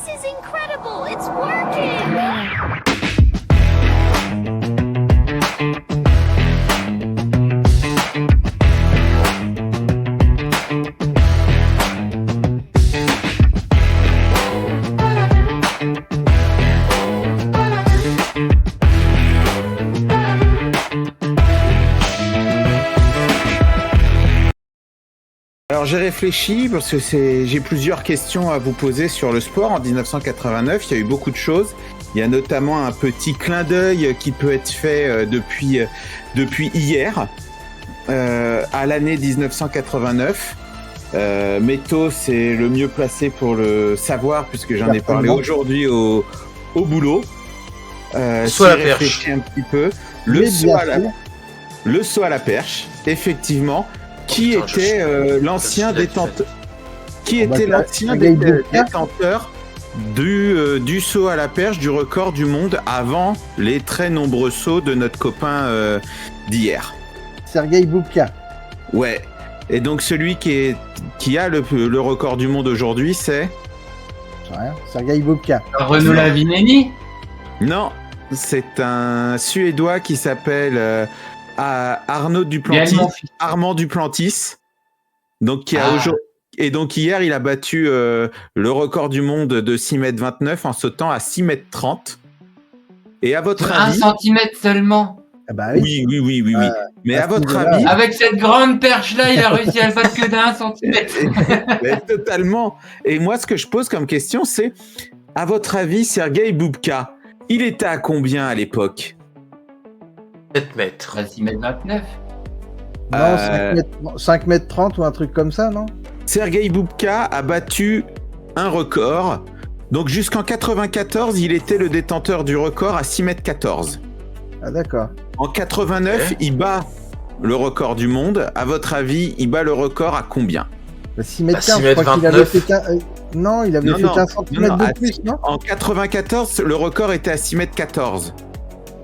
This is incredible! It's working! Alors j'ai réfléchi parce que j'ai plusieurs questions à vous poser sur le sport. En 1989, il y a eu beaucoup de choses. Il y a notamment un petit clin d'œil qui peut être fait depuis hier à l'année 1989. Méto, c'est le mieux placé pour le savoir puisque j'en ai parlé aujourd'hui au boulot. Saut à la perche. Un petit peu. Le saut à la perche, effectivement. Qui était l'ancien détenteur du saut à la perche du record du monde avant les très nombreux sauts de notre copain d'hier. Sergueï Boubka. Ouais. Et donc celui qui a le record du monde aujourd'hui, c'est Sergueï Boubka. Renaud Lavinelli. Non, c'est un Suédois qui s'appelle Armand Duplantis, donc qui a et donc hier il a battu le record du monde de 6,29 m en sautant à 6,30 m. Et à votre avis, 1 cm seulement. Ah bah oui. Oui. Mais à votre avis, avec cette grande perche là, il a réussi à le battre que d'1 centimètre. Totalement. Et moi, ce que je pose comme question, c'est à votre avis, Sergueï Boubka, il était à combien à l'époque? 7 mètres. 6,29 m. Non, 5,30 m ou un truc comme ça, non? Sergueï Boubka a battu un record. Donc jusqu'en 94, il était le détenteur du record à 6,14 m. Ah d'accord. En 89, il bat le record du monde. À votre avis, il bat le record à combien? 6,15 m, je crois qu'il avait fait un... Non, il avait fait 1 centimètre de plus, non? En 94, le record était à 6,14 m.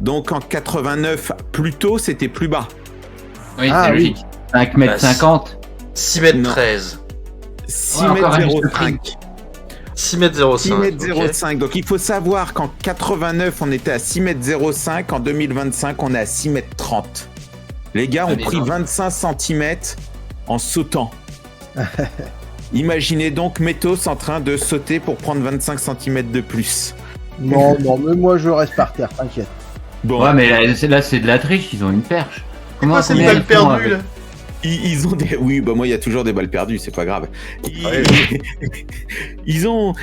Donc en 89, plus tôt, c'était plus bas. Oui, c'est logique. 5,50 m. 6,13 m. 6,05 m. 6,05 m. Donc il faut savoir qu'en 89, on était à 6,05 m. En 2025, on est à 6,30 m. Les gars ont pris 25 cm en sautant. Imaginez donc Métos en train de sauter pour prendre 25 cm de plus. Non, mais moi je reste par terre, t'inquiète. Bon. Ouais, mais là c'est de la triche, ils ont une perche. Comment c'est une balle perdue là? Ils ont des... Oui, bah moi il y a toujours des balles perdues, c'est pas grave. Ils ont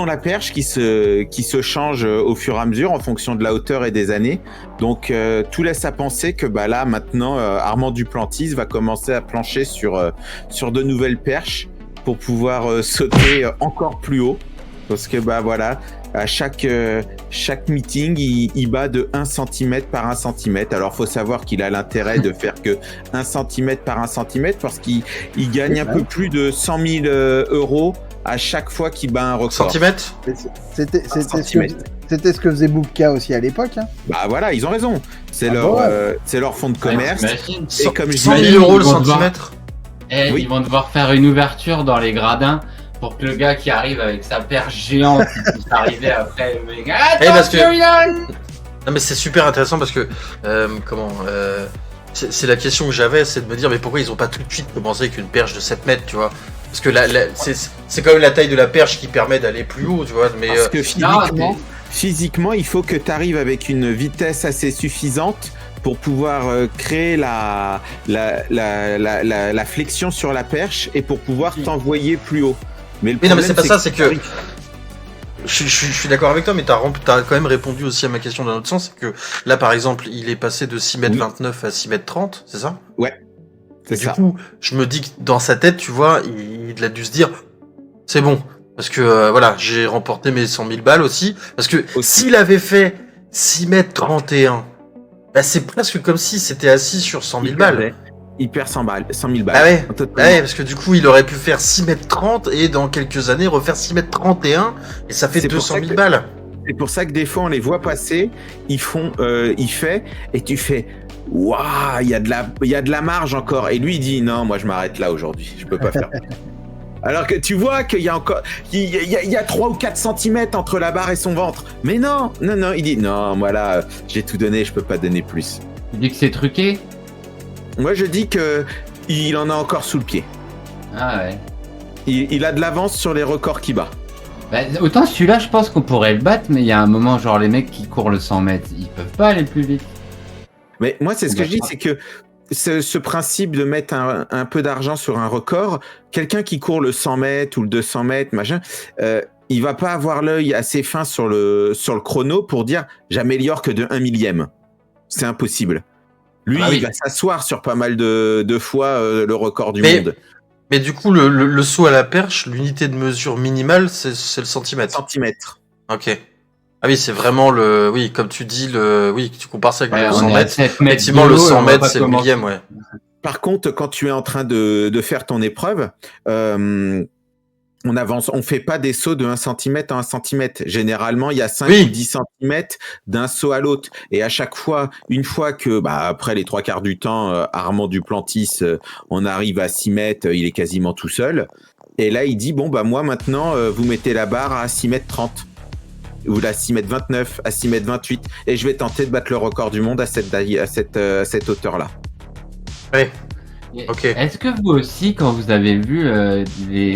la perche qui se change au fur et à mesure en fonction de la hauteur et des années. Donc tout laisse à penser que bah là maintenant Armand Duplantis va commencer à plancher sur de nouvelles perches pour pouvoir sauter encore plus haut. Parce que bah voilà, à chaque meeting, il bat de 1 cm par 1 cm. Alors, faut savoir qu'il a l'intérêt de faire que 1 cm par 1 cm parce qu'il gagne un peu plus de 100 000 euros à chaque fois qu'il bat un record. Centimètre ? C'était ce que faisait Boubka aussi à l'époque. Hein. Bah voilà, ils ont raison. C'est leur fonds de commerce. Et comme je 100 000 euros le centimètre. Ils vont devoir faire une ouverture dans les gradins pour que le gars qui arrive avec sa perche géante puisse arriver après le mec. Non mais c'est super intéressant parce que c'est la question que j'avais, c'est de me dire mais pourquoi ils ont pas tout de suite commencé avec une perche de 7 mètres, tu vois? Parce que c'est quand même la taille de la perche qui permet d'aller plus haut, tu vois. Mais parce que physiquement, il faut que tu arrives avec une vitesse assez suffisante pour pouvoir créer la flexion sur la perche et pour pouvoir t'envoyer plus haut. Mais non, mais c'est pas ça, c'est que je suis d'accord avec toi, mais t'as quand même répondu aussi à ma question dans l'autre sens, c'est que là, par exemple, il est passé de 6,29 m à 6,30 m, c'est ça? Ouais, c'est ça. Du coup, je me dis que dans sa tête, tu vois, il a dû se dire, c'est bon, parce que voilà, j'ai remporté mes 100 000 balles aussi, parce que s'il avait fait 6,31 m, bah c'est presque comme si c'était assis sur 100 000 balles. Il perd 100 000 balles. Ah ouais, parce que du coup, il aurait pu faire 6,30 m et dans quelques années refaire 6,31 m et ça fait 200 000 balles. C'est pour ça que des fois, on les voit passer, il fait, et tu fais, waouh, il y a de la marge encore. Et lui, il dit, non, moi, je m'arrête là aujourd'hui, je peux pas faire. Alors que tu vois qu'il y a encore, il y a 3 ou 4 centimètres entre la barre et son ventre. Mais non, il dit non, moi là, j'ai tout donné, je peux pas donner plus. Tu dis que c'est truqué? Moi, je dis que il en a encore sous le pied. Ah ouais. Il a de l'avance sur les records qu'il bat. Bah, autant celui-là, je pense qu'on pourrait le battre, mais il y a un moment, genre les mecs qui courent le 100 mètres, ils peuvent pas aller plus vite. Mais moi, c'est ce que je dis, c'est que ce principe de mettre un peu d'argent sur un record, quelqu'un qui court le 100 mètres ou le 200 mètres, machin, il va pas avoir l'œil assez fin sur le chrono pour dire j'améliore que de 1 millième. C'est impossible. Lui, il va s'asseoir sur pas mal de fois le record du monde. Mais du coup, le saut à la perche, l'unité de mesure minimale, c'est le centimètre. Centimètre. Ok. Ah oui, c'est vraiment oui, comme tu dis, tu compares ça avec le 100 mètres. Effectivement, le 100 mètres, c'est le millième, ouais. Par contre, quand tu es en train de faire ton épreuve, on avance, on fait pas des sauts de 1 cm en 1 cm. Généralement, il y a 5 ou 10 cm d'un saut à l'autre. Et à chaque fois, une fois que, après les 3/4 du temps, Armand Duplantis, on arrive à 6 mètres, il est quasiment tout seul. Et là, il dit, moi maintenant, vous mettez la barre à 6 mètres 30. Ou à 6 mètres 29, à 6 mètres 28. Et je vais tenter de battre le record du monde à cette hauteur-là. Oui. Ok. Est-ce que vous aussi, quand vous avez vu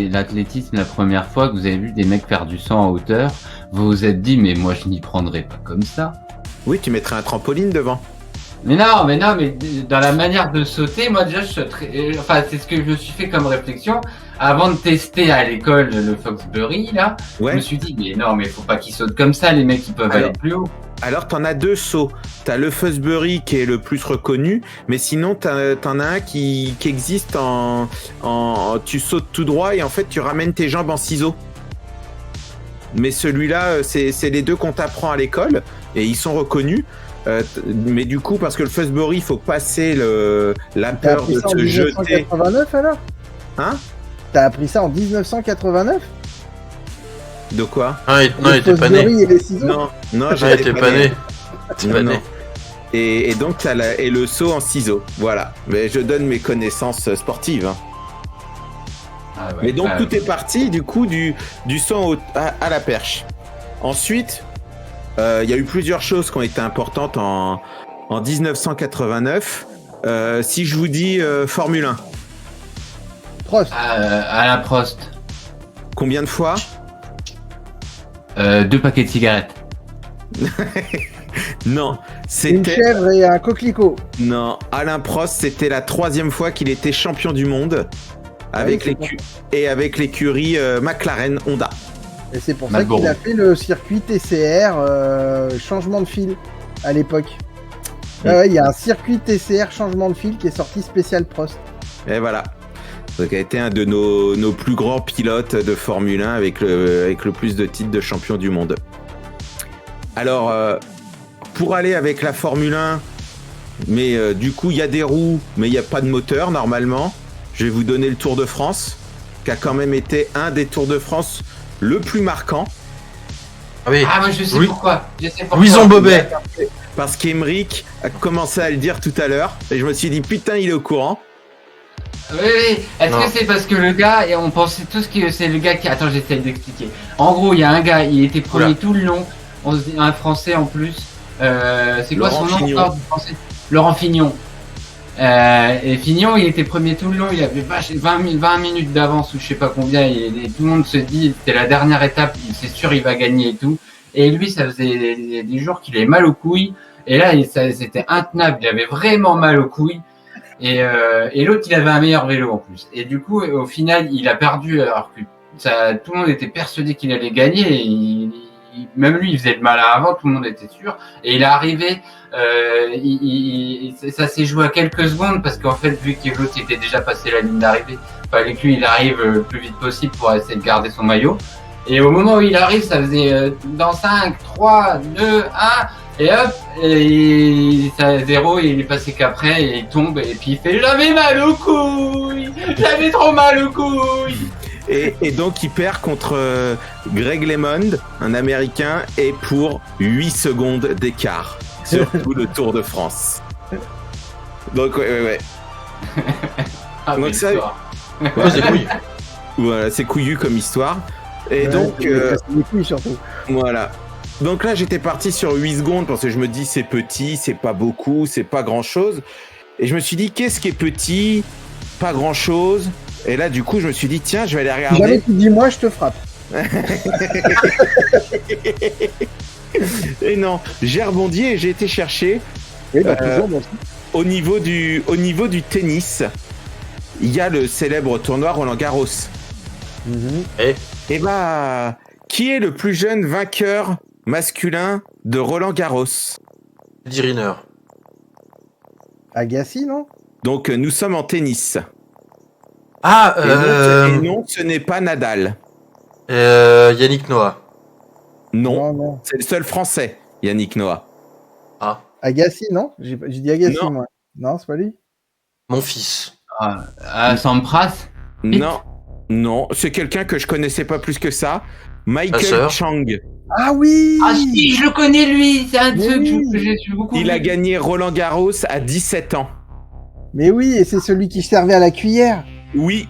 l'athlétisme la première fois, que vous avez vu des mecs faire du 100 en hauteur, vous vous êtes dit, mais moi je n'y prendrais pas comme ça? Oui, tu mettrais un trampoline devant. Mais non, mais dans la manière de sauter, moi déjà c'est ce que je me suis fait comme réflexion. Avant de tester à l'école le Foxbury, là, je me suis dit, mais non, mais faut pas qu'ils sautent comme ça, les mecs, ils peuvent aller plus haut. Alors, t'en as 2 sauts. T'as le Fosbury qui est le plus reconnu, mais sinon, t'en as un qui existe tu sautes tout droit et en fait, tu ramènes tes jambes en ciseaux. Mais celui-là, c'est les 2 qu'on t'apprend à l'école et ils sont reconnus. Mais du coup, parce que le Fosbury, il faut passer la peur de se jeter. T'as appris ça en 1989 alors? Hein? T'as appris ça en 1989? De quoi? Non, il était pas né. Et les ciseaux? Non, j'étais pas né. Et donc, t'as le saut en ciseaux. Voilà. Mais je donne mes connaissances sportives. Hein. Ah ouais, mais donc, tout est parti du coup du saut à la perche. Ensuite, il y a eu plusieurs choses qui ont été importantes en 1989. Si je vous dis Formule 1. Prost. À la Prost. Combien de fois? 2 paquets de cigarettes. Non, c'était... Une chèvre et un coquelicot. Non, Alain Prost, c'était la 3e fois qu'il était champion du monde avec l'écurie McLaren Honda. Et c'est pour ça qu'il a fait le circuit TCR changement de fil à l'époque. Il y a un circuit TCR changement de fil qui est sorti spécial Prost. Et voilà. Donc, il a été un de nos plus grands pilotes de Formule 1 avec le plus de titres de champion du monde. Alors, pour aller avec la Formule 1, mais du coup, il y a des roues, mais il n'y a pas de moteur normalement. Je vais vous donner le Tour de France, qui a quand même été un des Tours de France le plus marquant. Ah oui. Ah, moi je sais pourquoi. Louison Bobet. Parce qu'Emeric a commencé à le dire tout à l'heure, et je me suis dit, putain, il est au courant. Oui. Est-ce que c'est parce que le gars, et on pensait tous que c'est le gars qui... Attends, j'essaie d'expliquer. En gros, il y a un gars, il était premier tout le long. On se dit un Français en plus. C'est quoi son nom encore du Français? Laurent Fignon. Et Fignon, il était premier tout le long. Il avait 20 minutes d'avance ou je sais pas combien. Et tout le monde se dit, c'était la dernière étape. C'est sûr, il va gagner et tout. Et lui, ça faisait des jours qu'il avait mal aux couilles. Et là, c'était intenable. Il avait vraiment mal aux couilles. Et l'autre, il avait un meilleur vélo en plus. Et du coup, au final, il a perdu alors que tout le monde était persuadé qu'il allait gagner. Et même lui, il faisait le malin avant, tout le monde était sûr. Et il est arrivé, ça s'est joué à quelques secondes parce qu'en fait, vu que l'autre était déjà passé la ligne d'arrivée, il fallait que lui, il arrive le plus vite possible pour essayer de garder son maillot. Et au moment où il arrive, ça faisait dans 5, 3, 2, 1... Et hop, et ça 0, et il est passé qu'après, et il tombe, et puis il fait « J'avais mal aux couilles! J'avais trop mal aux couilles !» Et donc il perd contre Greg LeMond, un Américain, et pour 8 secondes d'écart sur tout le Tour de France. Donc ouais. Ah, donc ça, Voilà, c'est couillu comme histoire. Et Ouais, donc, c'est les couilles, surtout. voilà. Donc là, j'étais parti sur 8 secondes parce que je me dis, c'est petit, c'est pas beaucoup, c'est pas grand-chose. Et je me suis dit, qu'est-ce qui est petit, pas grand-chose. Et là, du coup, je me suis dit, tiens, je vais aller Si jamais regarder. tu dis moi, je te frappe. Et non, j'ai rebondi et j'ai été chercher Oui, bah toujours, moi aussi. au niveau du tennis. Il y a le célèbre tournoi Roland-Garros. Mhm. Et bah, qui est le plus jeune vainqueur masculin de Roland-Garros? Teddy Riner. Agassi, non? Donc, nous sommes en tennis. Ah, Et non, ce n'est pas Nadal. Yannick Noah. Non, Non. c'est le seul français, Yannick Noah. Agassi, non? J'ai dit Agassi, Non. moi. Non, c'est pas lui? Mon fils. Sampras. Non, c'est quelqu'un que je connaissais pas plus que ça. Michael sœur. Chang. Ah oui! Ah si, je le connais lui, c'est un de Mais ceux oui. que j'ai su beaucoup. Il a gagné Roland-Garros à 17 ans. Mais oui, et c'est celui qui servait à la cuillère. Oui,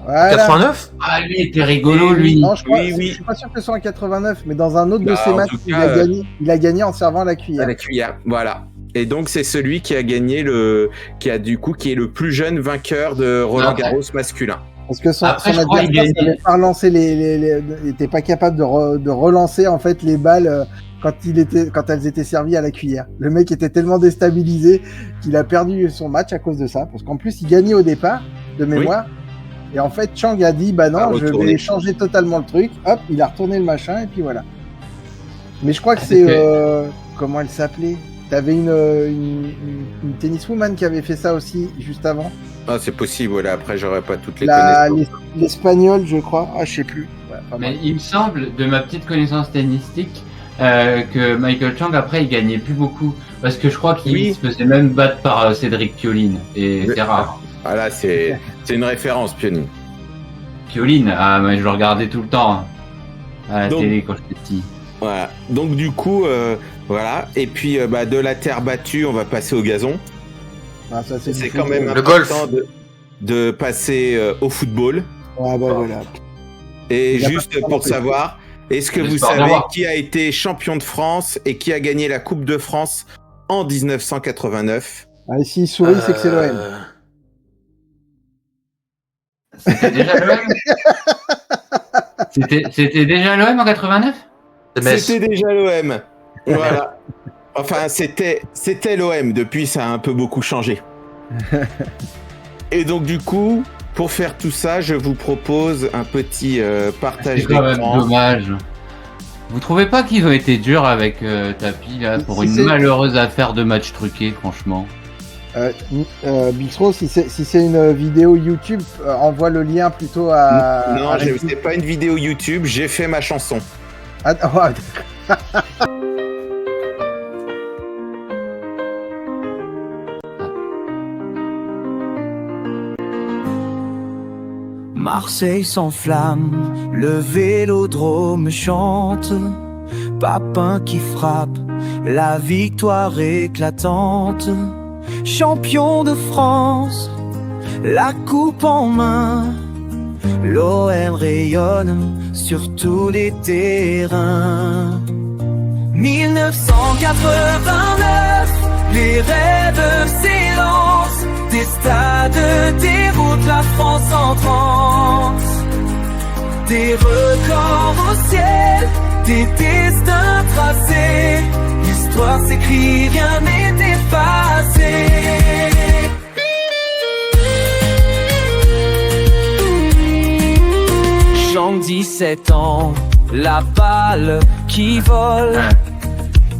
Voilà. 89? Ah lui, il était rigolo lui. Non, je Oui. suis pas sûr que ce soit en 89, mais dans un autre de Bah, ses en matchs, tout il cas, a gagné. Il a gagné en servant à la à cuillère. la cuillère. Voilà. Et donc, c'est celui qui a gagné qui est le plus jeune vainqueur de Roland-Garros masculin. Parce que son Après, je crois adversaire qu'il gagnait. savait pas relancer il était pas capable de relancer en fait les balles quand elles étaient servies à la cuillère. Le mec était tellement déstabilisé qu'il a perdu son match à cause de ça. Parce qu'en plus, il gagnait au départ, de mémoire. Et en fait, Chang a dit, bah A non, je retourné. vais changer totalement le truc. Hop, il a retourné le machin et puis voilà. Mais je crois que C'était- c'est comment elle s'appelait? T'avais une tenniswoman qui avait fait ça aussi juste avant. Ah, c'est possible, voilà. Après, j'aurais pas toutes les L'espagnole, connaissances. je crois. Ah, je sais plus. Ouais, pas mal. Mais il me semble, de ma petite connaissance tennistique, que Michael Chang après il gagnait plus beaucoup parce que je crois qu'il Oui. se faisait même battre par Cédric Pioline et Oui. c'est rare. Ah là, c'est une référence, Pionnier. Pioline, ah mais je le regardais tout le temps hein, à la Donc- télé quand j'étais petit. Voilà. Donc, du coup, voilà. Et puis, de la terre battue, on va passer au gazon. Ah, ça, C'est du quand foot. même Le important de passer au football. Ouais, bah voilà. Et Il y a juste pas de pour temps, savoir, est-ce que Le vous sport savez noir. qui a été champion de France et qui a gagné la Coupe de France en 1989? Ah, et s'il sourit, c'est que c'est l'OM. C'était déjà l'OM. C'était déjà l'OM en 89. C'est Metz. C'était déjà l'OM. Voilà. Enfin, c'était l'OM. Depuis, ça a un peu beaucoup changé. Et donc, du coup, pour faire tout ça, je vous propose un petit partage C'est quand même d'écran. dommage. Vous trouvez pas qu'ils ont été durs avec Tapi là pour Si une c'est- malheureuse affaire de match truqué, franchement. Bilstro, si c'est une vidéo YouTube, envoie le lien plutôt à. Non, à c'est pas une vidéo YouTube, j'ai fait ma chanson. Ah, ouais, Marseille s'enflamme, le vélodrome chante, Papin qui frappe, la victoire éclatante, champion de France, la coupe en main, l'OM rayonne sur tous les terrains. 1989, les rêves s'élancent, des stades déroutent la France en transe. Des records au ciel, des destins tracés, l'histoire s'écrit, rien n'est effacé. Jean 17 ans, la balle qui vole,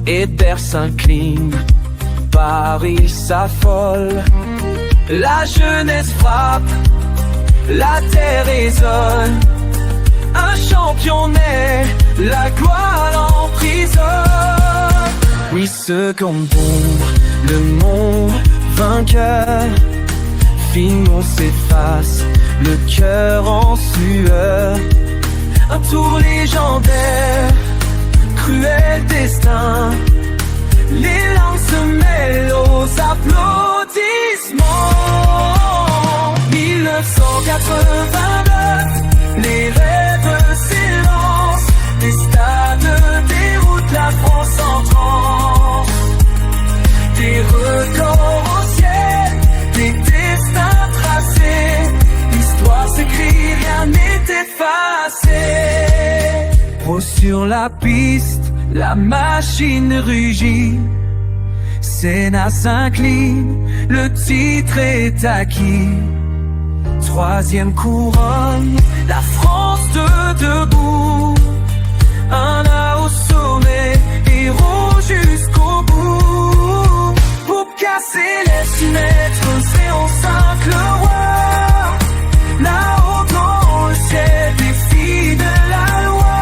Hébert s'incline, Paris s'affole. La jeunesse frappe, la terre résonne. Un champion naît, la gloire l'emprisonne. Oui, seconde bombe, le monde vainqueur. Finon s'efface, le cœur en sueur. Un tour légendaire, cruel destin. Les larmes se mêlent aux applaudissements. 1989, effacer. Pro sur la piste, la machine rugit. Senna s'incline, le titre est acquis. Troisième couronne, la France de debout. Un A au sommet, héros jusqu'au bout. Pour casser les siècles, 05 le roi. Là-haut dans le ciel, défi de la loi.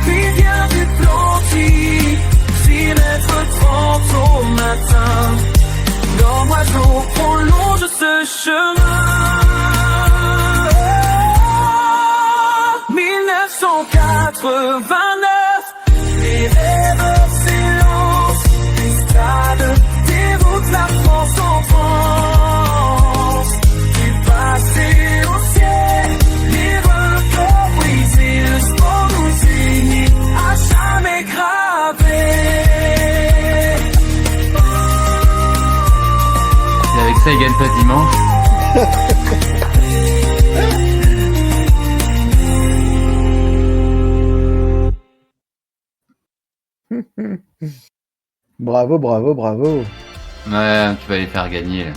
Puis vient du plantis, 6 mètres 30 au matin. L'homme oiseau prolonge ce chemin. 1989, les rêves s'élancent, les stades déroutent la France en France. Du passé au ciel, les records brisés, le sport nous unit, à jamais gravé. Et avec ça, il gagne pas dimanche. Bravo, bravo, bravo. Ouais, tu vas les faire gagner là.